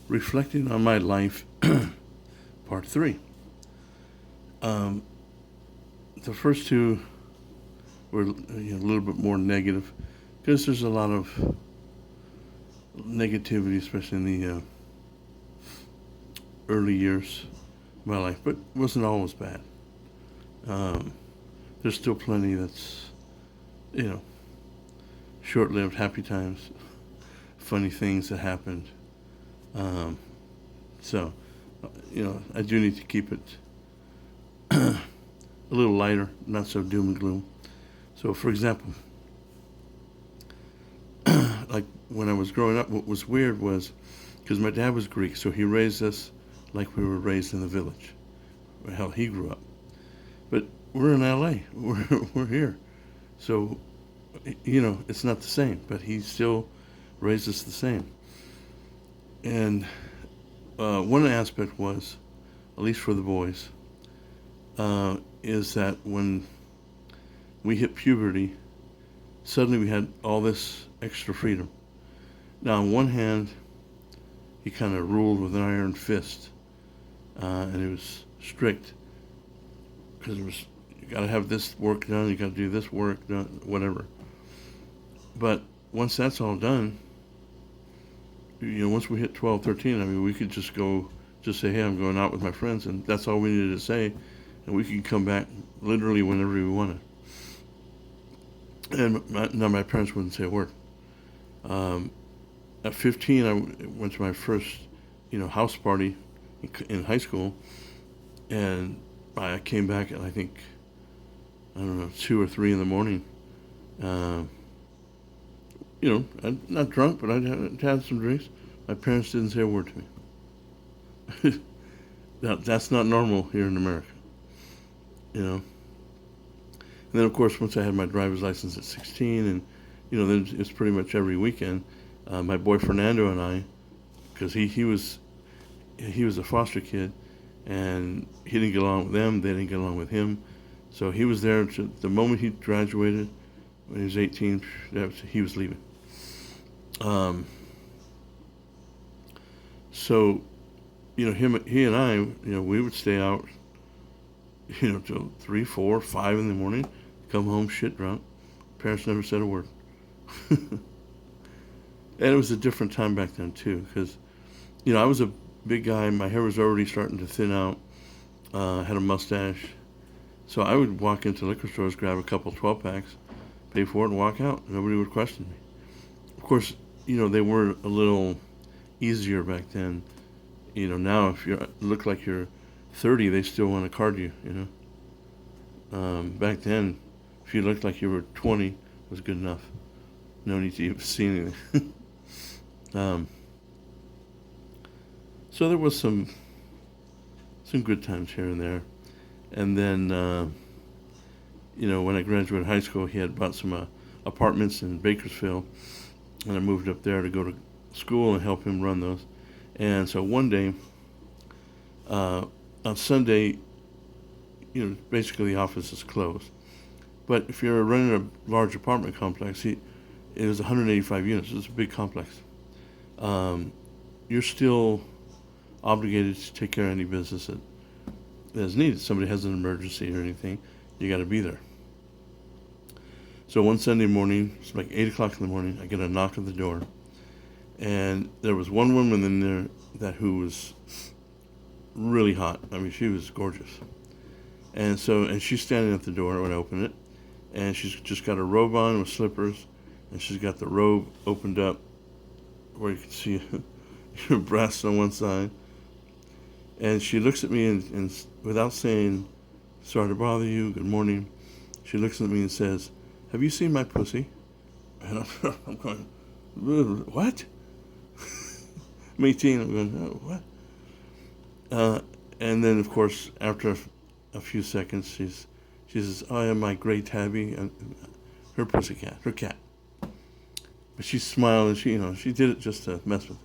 Reflecting on my life, part three. Um, the first two were a little bit more negative because there's a lot of negativity, especially in the early years of my life, but it wasn't always bad. Um, there's still plenty that's, you know, short lived, happy times, funny things that happened. Um, so, I do need to keep it a little lighter, not so doom and gloom. So, for example, like when I was growing up, what was weird was because my dad was Greek, so he raised us like we were raised in the village, or hell, he grew up. But we're in LA, we're here. So, it's not the same, but he still raised us the same. And one aspect was, at least for the boys, is that when we hit puberty, suddenly we had all this extra freedom. Now, on one hand, he kind of ruled with an iron fist, and it was strict because it was you got to have this work done, you got to do this work done, whatever. But once that's all done, once we hit 12, 13, I mean, we could just say, hey, I'm going out with my friends, and that's all we needed to say, and we could come back literally whenever we wanted. And now my parents wouldn't say a word. Um, at 15, I went to my first, house party in high school, and I came back at I think I don't know 2 or 3 in the morning. Um, I'm not drunk, but I'd had some drinks. My parents didn't say a word to me. That's not normal here in America, you know. And then, of course, once I had my driver's license at 16, and then it's pretty much every weekend. My boy Fernando and I, because he was a foster kid, and he didn't get along with them. They didn't get along with him, so he was there the moment he graduated when he was 18. He was leaving. Um, so he and I, we would stay out, till 3, 4, 5 in the morning, come home shit drunk. Parents never said a word. And it was a different time back then too, because I was a big guy. My hair was already starting to thin out. Had a mustache, so I would walk into liquor stores, grab a couple 12 packs, pay for it, and walk out. Nobody would question me. Of course, they were a little easier back then. Now if you look like you're 30, they still want to card you. Back then, if you looked like you were 20, it was good enough. No need to even see anything. um, so there was some good times here and there, and then when I graduated high school, he had bought some apartments in Bakersfield, and I moved up there to go to school and help him run those. And so one day, on Sunday, basically the office is closed. But if you're running a large apartment complex, it was 185 units. It's a big complex. You're still obligated to take care of any business that is needed. Somebody has an emergency or anything, you got to be there. So one Sunday morning, it's like 8 o'clock in the morning, I get a knock at the door, and there was one woman in there who was really hot. I mean, she was gorgeous. And she's standing at the door when I open it, and she's just got a robe on with slippers, and she's got the robe opened up where you can see her breasts on one side. And she looks at me and without saying, sorry to bother you, good morning, she looks at me and says, have you seen my pussy? And I'm going, what? I'm 18, I'm going, oh, what? And then, of course, after a few seconds, she says, oh, yeah, my gray tabby, and her pussycat, her cat. But she smiled, and she did it just to mess with me.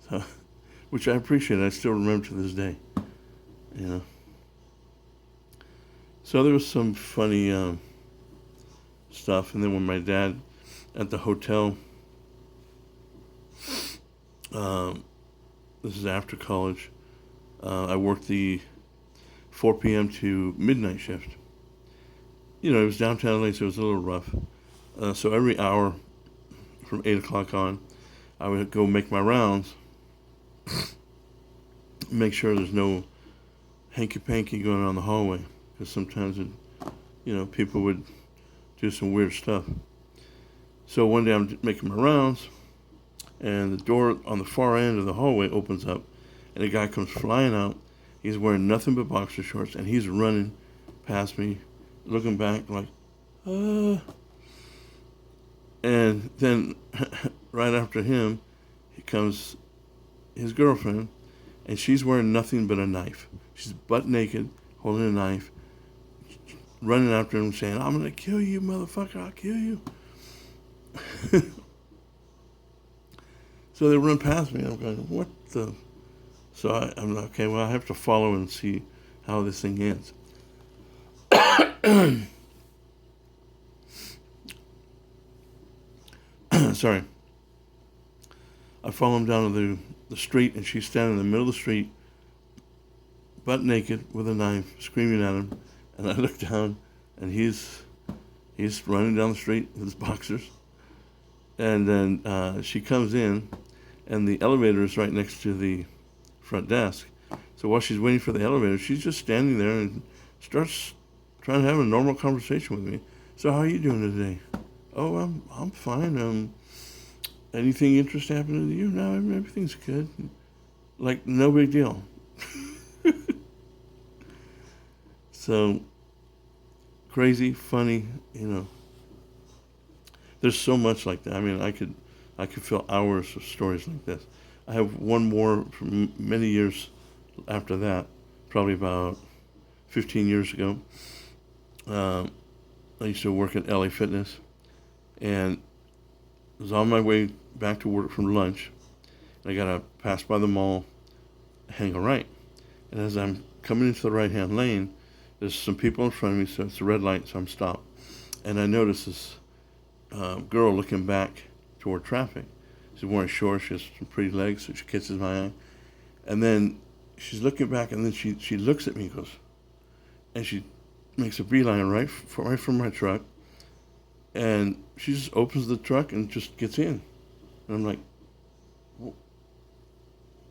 So, which I appreciate. I still remember to this day. So there was some funny stuff, and then when my dad at the hotel, um, This is after college. I worked the 4 p.m. to midnight shift. You know, it was downtown LA, so it was a little rough. So every hour from 8 o'clock on, I would go make my rounds, make sure there's no hanky-panky going on in the hallway, because sometimes people would do some weird stuff. So one day I'm making my rounds, and the door on the far end of the hallway opens up, and a guy comes flying out. He's wearing nothing but boxer shorts, and he's running past me, looking back like, And then right after him, comes his girlfriend, and she's wearing nothing but a knife. She's butt naked, holding a knife, running after him, saying, "I'm gonna kill you, motherfucker! I'll kill you." So they run past me, and I'm going, "What the?" So I'm like, okay, well, I have to follow and see how this thing ends. Sorry. I follow him down to the street, and she's standing in the middle of the street, butt naked, with a knife, screaming at him. And I look down, and he's running down the street with his boxers. And then she comes in, and the elevator is right next to the front desk. So while she's waiting for the elevator, she's just standing there and starts trying to have a normal conversation with me. "So how are you doing today?" "Oh, I'm fine. Anything interesting happening to you?" "No, everything's good." Like, no big deal. So crazy, funny, There's so much like that. I mean, I could fill hours of stories like this. I have one more from many years after that, probably about 15 years ago. I used to work at LA Fitness, and was on my way back to work from lunch. And I gotta pass by the mall, hang a right. And as I'm coming into the right-hand lane, there's some people in front of me, so it's a red light, so I'm stopped. And I notice this girl looking back toward traffic. She's wearing shorts, she has some pretty legs, so she catches my eye. And then she's looking back, and then she looks at me and goes, and she makes a beeline right from my truck, and she just opens the truck and just gets in. And I'm like,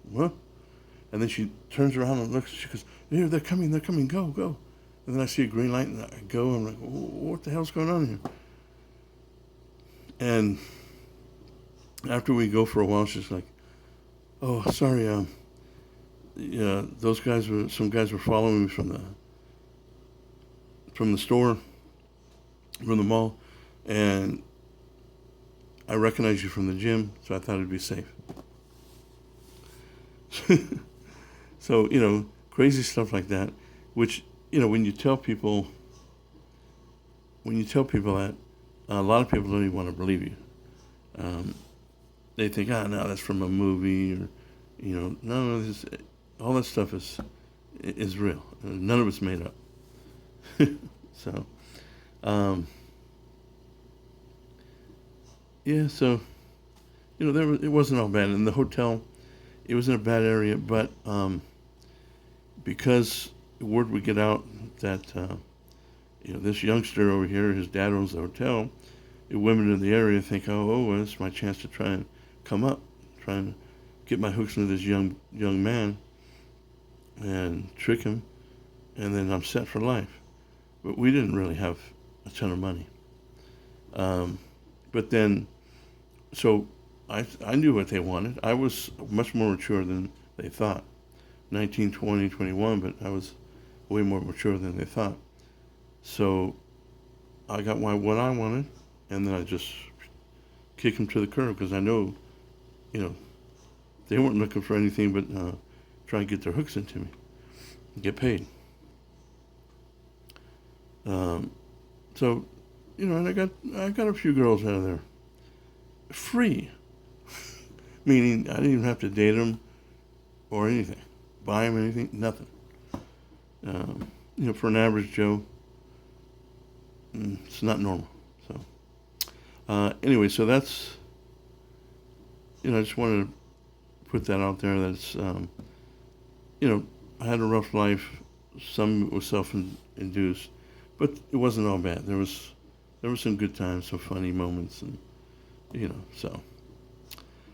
"What?" And then she turns around and looks, she goes, "Here, they're coming, go, go." And then I see a green light, and I go, and I'm like, "What the hell's going on here?" And after we go for a while, she's like, "Oh, sorry, yeah, some guys were following me from the store, from the mall, and I recognize you from the gym, so I thought it'd be safe." So, crazy stuff like that, which, when you tell people that, a lot of people don't even want to believe you. They think, no, that's from a movie, or, no, all that stuff is real. None of it's made up. So, yeah, so, it wasn't all bad. In the hotel, it was in a bad area, but because word would get out that this youngster over here, his dad owns the hotel, women in the area think, oh, well, it's my chance to try and come up, try and get my hooks into this young man and trick him, and then I'm set for life. But we didn't really have a ton of money. But then, so I knew what they wanted. I was much more mature than they thought. 19, 20, 21, but I was way more mature than they thought. So I got what I wanted, and then I just kicked them to the curb, because I know, they weren't looking for anything but try and get their hooks into me and get paid. So, and I got a few girls out of there. Free. Meaning I didn't even have to date them or anything. Buy them anything, nothing. For an average Joe, it's not normal. So, anyway, so that's, I just wanted to put that out there. That's I had a rough life. Some was self-induced, but it wasn't all bad. There were some good times, some funny moments, and so.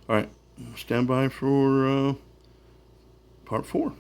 All right, stand by for part 4.